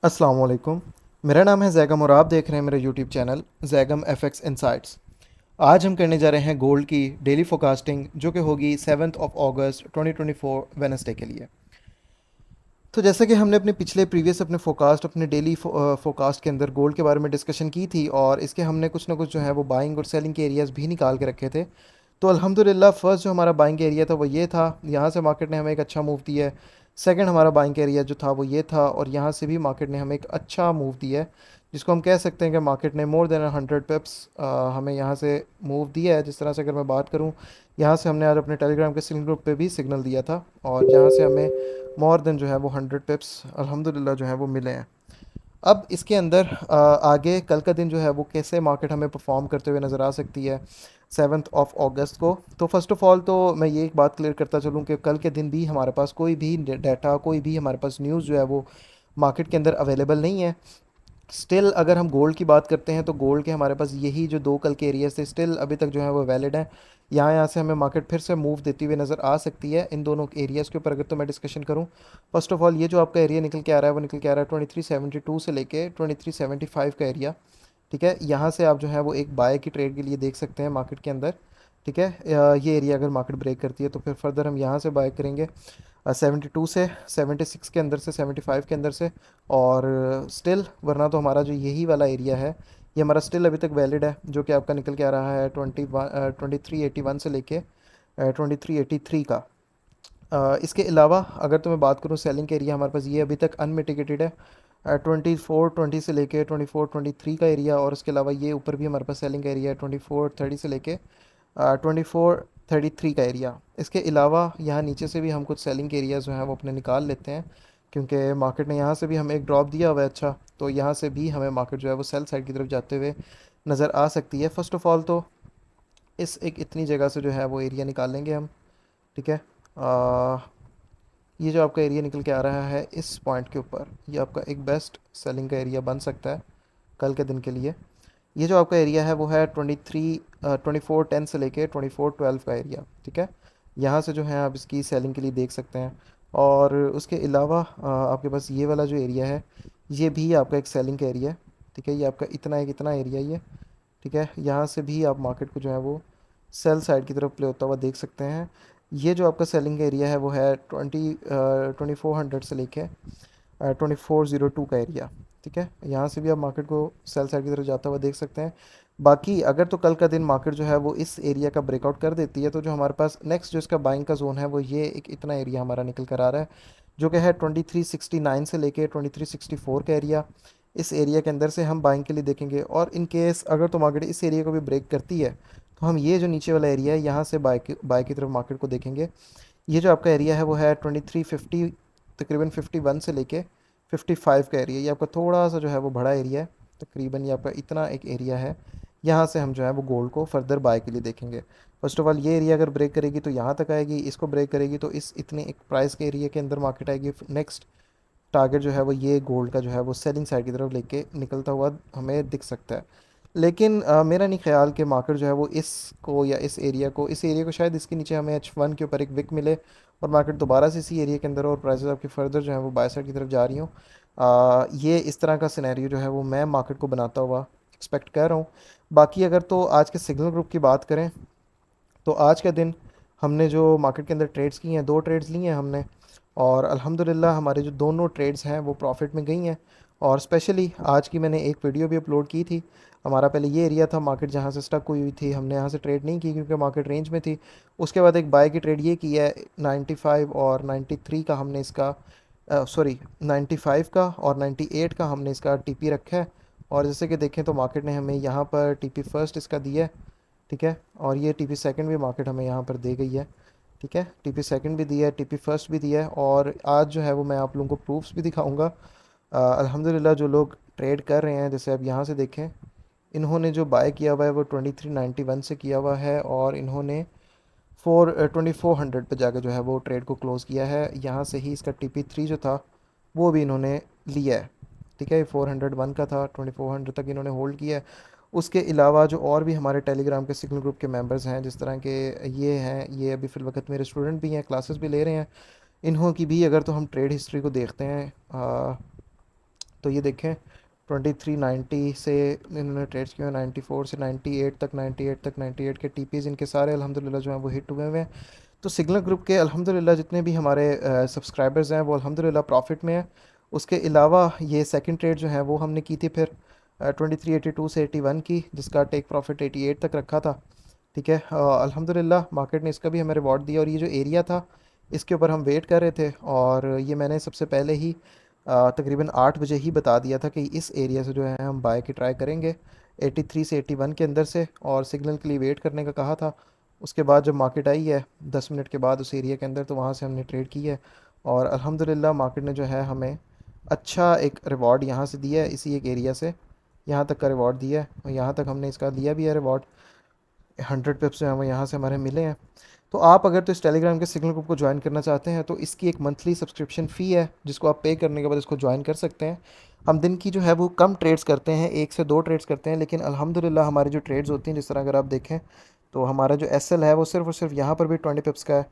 अस्सलाम वालेकुम। मेरा नाम है जैगम और आप देख रहे हैं मेरा YouTube channel Zaigham FX insights. आज हम करने जा रहे हैं गोल्ड की डेली फोकास्टिंग जो कि होगी 7 अगस्त 2024 वेनसडे के लिए। तो जैसे कि हमने अपने पिछले प्रीवियस अपने फोकास्ट अपने डेली फोकास्ट के अंदर गोल्ड के बारे में डिस्कशन की थी और इसके हमने कुछ ना कुछ जो है वो बाइंग और सेलिंग के एरियाज़ भी निकाल के रखे थे। तो अल्हम्दुलिल्लाह फर्स्ट जो हमारा बाइंग एरिया था वो ये था, यहाँ से मार्केट ने हमें एक अच्छा मूव दिया है। सेकंड हमारा बाइंग एरिया जो था वो ये था और यहाँ से भी मार्केट ने हमें एक अच्छा मूव दिया है, जिसको हम कह सकते हैं कि मार्केट ने मोर देन 100 पिप्स हमें यहाँ से मूव दिया है। जिस तरह से अगर मैं बात करूँ, यहाँ से हमने आज अपने टेलीग्राम के सिग्नल ग्रुप पे भी सिग्नल दिया था और यहाँ से हमें मोर देन जो है वो 100 पिप्स अल्हम्दुलिल्लाह जो है वो मिले हैं। अब इसके अंदर आगे कल का दिन जो है वो कैसे मार्केट हमें परफॉर्म करते हुए नज़र आ सकती है 7 अगस्त को। तो फर्स्ट ऑफ़ ऑल तो मैं ये एक बात क्लियर करता चलूँ कि कल के दिन भी हमारे पास कोई भी डाटा, कोई भी हमारे पास न्यूज़ जो है वो मार्केट के अंदर अवेलेबल नहीं है। स्टिल अगर हम गोल्ड की बात करते हैं तो गोल्ड के हमारे पास यही जो दो कल के एरियाज थे स्टिल अभी तक जो है वो वैलिड हैं। यहाँ से हमें मार्केट फिर से मूव देती हुई नज़र आ सकती है इन दोनों एरियाज़ के ऊपर। अगर तो मैं डिस्कशन करूँ, फर्स्ट ऑफ ऑल ये जो आपका एरिया निकल के आ रहा है वो निकल के आ रहा है 2372 से लेके 2375 का एरिया। ठीक है, यहाँ से आप जो है वो एक बाय की ट्रेड के लिए देख सकते हैं मार्केट के अंदर। ठीक है, ये एरिया अगर मार्केट ब्रेक करती है तो फिर फर्दर हम यहाँ से बाय करेंगे 72 से 76 के अंदर से 75 के अंदर से। और स्टिल वरना तो हमारा जो यही वाला एरिया है ये हमारा स्टिल अभी तक वैलिड है, जो कि आपका निकल के आ रहा है 2381 से लेके 2383 का। इसके अलावा अगर तो मैं बात करूँ सेलिंग के एरिया हमारे पास ये अभी तक अनमिटिगेटेड है 2420 से लेके 2423 का एरिया। और उसके अलावा ये ऊपर भी हमारे पास सेलिंग का एरिया है 2430 से लेके 2433 का एरिया। इसके अलावा यहाँ नीचे से भी हम कुछ सेलिंग के एरिया जो हैं वो अपने निकाल लेते हैं, क्योंकि मार्केट ने यहाँ से भी हमें एक ड्रॉप दिया हुआ है अच्छा। तो यहाँ से भी हमें मार्केट जो है वो सेल साइड की तरफ जाते हुए नज़र आ सकती है। फ़र्स्ट ऑफ़ ऑल तो इस एक इतनी जगह से जो है वो एरिया निकालेंगे हम। ठीक है, ये जो आपका एरिया निकल के आ रहा है इस पॉइंट के ऊपर, ये आपका एक बेस्ट सेलिंग का एरिया बन सकता है कल के दिन के लिए। ये जो आपका एरिया है वो है 2410 से लेके 2412 का एरिया। ठीक है, यहाँ से जो है आप इसकी सेलिंग के लिए देख सकते हैं। और उसके अलावा आपके पास ये वाला जो एरिया है ये भी आपका एक सेलिंग का एरिया है। ठीक है, ये आपका इतना एरिया ये। ठीक है, यहाँ से भी आप मार्केट को जो है वो सेल साइड की तरफ प्ले होता हुआ देख सकते हैं। ये जो आपका सेलिंग एरिया है वो है 2400 से लेके 2402 का एरिया। ठीक है, यहाँ से भी आप मार्केट को सेल साइड की तरफ जाता हुआ देख सकते हैं। बाकी अगर तो कल का दिन मार्केट जो है वो इस एरिया का ब्रेकआउट कर देती है तो जो हमारे पास नेक्स्ट जो इसका बाइंग का जोन है वो ये एक इतना एरिया हमारा निकल कर आ रहा है, जो कि है 2369 से लेके 2364 का एरिया। इस एरिया के अंदर से हम बाइंग के लिए देखेंगे और इन केस अगर तो मार्केट इस एरिया को भी ब्रेक करती है तो हम ये जो नीचे वाला एरिया है यहाँ से बाय की तरफ मार्केट को देखेंगे। ये जो आपका एरिया है वो है 2350, तकरीबन 51 से लेके 55 का एरिया। ये आपका थोड़ा सा जो है वो बड़ा एरिया है, तकरीबन ये आपका इतना एक एरिया है। यहाँ से हम जो है वो गोल्ड को फर्दर बाय के लिए देखेंगे। फर्स्ट ऑफ ऑल ये एरिया अगर ब्रेक करेगी तो यहाँ तक आएगी, इसको ब्रेक करेगी तो इस इतने एक प्राइस के एरिया के अंदर मार्केट आएगी। नेक्स्ट टारगेट जो है वो ये गोल्ड का जो है वो सेलिंग साइड की तरफ लेके निकलता हुआ हमें दिख सकता है। लेकिन मेरा नहीं ख्याल कि मार्केट जो है वो इसको या इस एरिया को शायद इसके नीचे हमें H1 के ऊपर एक विक मिले और मार्केट दोबारा से इसी एरिया के अंदर और प्राइसेस आपकी फर्दर जो है वो बाय साइड की तरफ जा रही हूँ। ये इस तरह का सिनेरियो जो है वो मैं मार्केट को बनाता हुआ एक्सपेक्ट कर रहा हूँ। बाकी अगर तो आज के सिग्नल ग्रुप की बात करें तो आज का दिन हमने जो मार्केट के अंदर ट्रेड्स की हैं, दो ट्रेड्स ली हैं हमने और अल्हम्दुलिल्लाह हमारे जो दोनों ट्रेड्स हैं वो प्रॉफिट में गई हैं। और स्पेशली आज की मैंने एक वीडियो भी अपलोड की थी। हमारा पहले ये एरिया था मार्केट जहाँ से स्टक हुई हुई थी, हमने यहाँ से ट्रेड नहीं की क्योंकि मार्केट रेंज में थी। उसके बाद एक बाय की ट्रेड ये की है 95 और 93 का हमने इसका सॉरी 95 का और 98 का हमने इसका टीपी रखा है। और जैसे कि देखें तो मार्केट ने हमें यहाँ पर टीपी फर्स्ट इसका दिया है। ठीक है, और ये टीपी सेकंड भी मार्केट हमें यहाँ पर दे गई है। ठीक है, टीपी सेकंड भी दिया है, टीपी फर्स्ट भी दिया है और आज जो है वो मैं आप लोगों को प्रूफ्स भी दिखाऊंगा। अल्हम्दुलिल्लाह जो लोग ट्रेड कर रहे हैं, जैसे आप यहाँ से देखें, इन्होंने जो बाय किया हुआ है वो 2391 से किया हुआ है और इन्होंने 2400 पे जाकर जो है वो ट्रेड को क्लोज़ किया है। यहाँ से ही इसका TP3 जो था वो भी इन्होंने लिया है। ठीक है, 401 का था, 2400 तक इन्होंने होल्ड किया है। उसके अलावा जो और भी हमारे टेलीग्राम के सिग्नल ग्रुप के मेंबर्स हैं, जिस तरह के ये हैं, ये अभी फ़िल वक्त मेरे स्टूडेंट भी हैं, क्लासेस भी ले रहे हैं। इन्हों की भी अगर तो हम ट्रेड हिस्ट्री को देखते हैं तो ये देखें 2390 से इन्होंने ट्रेड्स किए हैं, 94 से 98 तक, 98 तक, 98 के टीपीज़ इनके सारे अल्हम्दुलिल्लाह जो हैं वो हिट हुए हुए हैं। तो सिग्नल ग्रुप के अल्हम्दुलिल्लाह जितने भी हमारे सब्सक्राइबर्स हैं वो अल्हम्दुलिल्लाह प्रॉफिट में हैं। उसके अलावा ये सेकंड ट्रेड जो है वो हमने की थी फिर 2382 से 81 की, जिसका टेक प्रॉफिट 88 तक रखा था। ठीक है, अल्हम्दुलिल्लाह मार्केट ने इसका भी हमें रिवॉर्ड दिया। और ये जो एरिया था इसके ऊपर हम वेट कर रहे थे, और ये मैंने सबसे पहले ही तकरीबन 8 बजे ही बता दिया था कि इस एरिया से जो है हम बाय की ट्राई करेंगे 83 से 81 के अंदर से, और सिग्नल के लिए वेट करने का कहा था। उसके बाद जब मार्केट आई है 10 मिनट के बाद उस एरिया के अंदर, तो वहाँ से हमने ट्रेड की है। और अल्हम्दुलिल्लाह मार्केट ने जो है हमें अच्छा एक रिवॉर्ड यहाँ से दिया है, इसी एक एरिया से यहाँ तक का रिवॉर्ड दिया है, और यहाँ तक हमने इसका लिया भी है रिवॉर्ड। 100 पिप्स जो हैं वो यहाँ से हमारे मिले हैं। तो आप अगर तो इस टेलीग्राम के सिग्नल ग्रुप को ज्वाइन करना चाहते हैं तो इसकी एक मंथली सब्सक्रिप्शन फ़ी है, जिसको आप पे करने के बाद इसको ज्वाइन कर सकते हैं। हम दिन की जो है वो कम ट्रेड्स करते हैं, 1 से 2 ट्रेड्स करते हैं, लेकिन अल्हम्दुलिल्लाह हमारी जो ट्रेड्स होती हैं, जिस तरह अगर आप देखें तो हमारा जो एस एल है वो सिर्फ और सिर्फ यहाँ पर भी 20 पिप्स का है।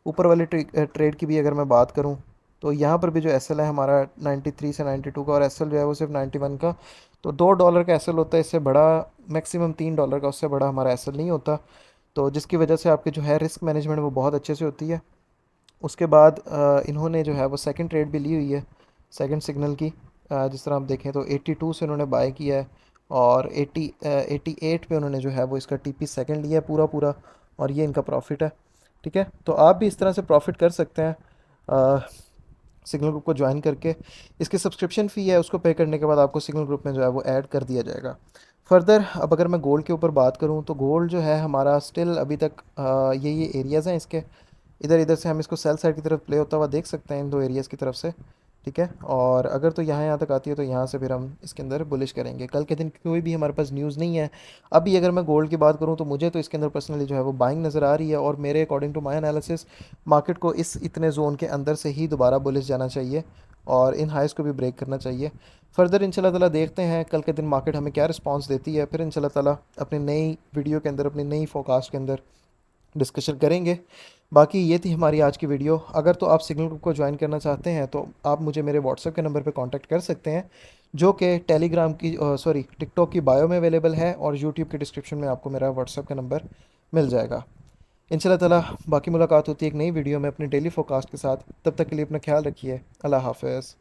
ऊपर वाले ट्रेड की भी अगर मैं बात करूँ तो यहाँ पर भी जो एस एल है हमारा 93 से 92 का, और एस एल जो है वो सिर्फ 91 का। तो $2 का एस एल होता है, इससे बड़ा मैक्सिमम $3 का, उससे बड़ा हमारा एस एल नहीं होता। तो जिसकी वजह से आपके जो है रिस्क मैनेजमेंट वो बहुत अच्छे से होती है। उसके बाद इन्होंने जो है वो सेकंड ट्रेड भी ली हुई है सेकंड सिग्नल की। जिस तरह आप देखें तो 82 से उन्होंने बाय किया है, और 88 पे उन्होंने जो है वो इसका टीपी सेकंड लिया है पूरा पूरा, और ये इनका प्रॉफिट है। ठीक है, तो आप भी इस तरह से प्रॉफिट कर सकते हैं सिग्नल ग्रुप को ज्वाइन करके। इसकी सब्सक्रिप्शन फ़ी है, उसको पे करने के बाद आपको सिग्नल ग्रुप में जो है वो ऐड कर दिया जाएगा। फर्दर अब अगर मैं गोल्ड के ऊपर बात करूं तो गोल्ड जो है हमारा स्टिल अभी तक ये एरियाज़ हैं इसके, इधर इधर से हम इसको सेल साइड की तरफ प्ले होता हुआ देख सकते हैं इन दो एरियाज़ की तरफ से। ठीक है, और अगर तो यहाँ यहाँ तक आती है तो यहाँ से फिर हम इसके अंदर बुलिश करेंगे। कल के दिन कोई भी हमारे पास न्यूज़ नहीं है। अभी अगर मैं गोल्ड की बात करूँ तो मुझे तो इसके अंदर पर्सनली जो है वो बाइंग नज़र आ रही है, और मेरे according to my analysis market को इस इतने जोन के अंदर से ही दोबारा बुलिश जाना चाहिए, और इन हाइस को भी ब्रेक करना चाहिए। फर्दर इंशाल्लाह ताला देखते हैं कल के दिन मार्केट हमें क्या रिस्पांस देती है, फिर इंशाल्लाह ताला अपनी नई वीडियो के अंदर, अपनी नई फोकास्ट के अंदर डिस्कशन करेंगे। बाकी ये थी हमारी आज की वीडियो। अगर तो आप सिग्नल ग्रुप को ज्वाइन करना चाहते हैं तो आप मुझे मेरे व्हाट्सएप के नंबर पे कांटेक्ट कर सकते हैं, जो कि टेलीग्राम की सॉरी टिकटॉक की बायो में अवेलेबल है, और यूट्यूब के डिस्क्रिप्शन में आपको मेरा व्हाट्सएप का नंबर मिल जाएगा। इंशाल्लाह ताला बाकी मुलाकात होती है एक नई वीडियो में अपनी डेली फोरकास्ट के साथ। तब तक के लिए अपना ख्याल रखिए। अल्लाह हाफ़िज़।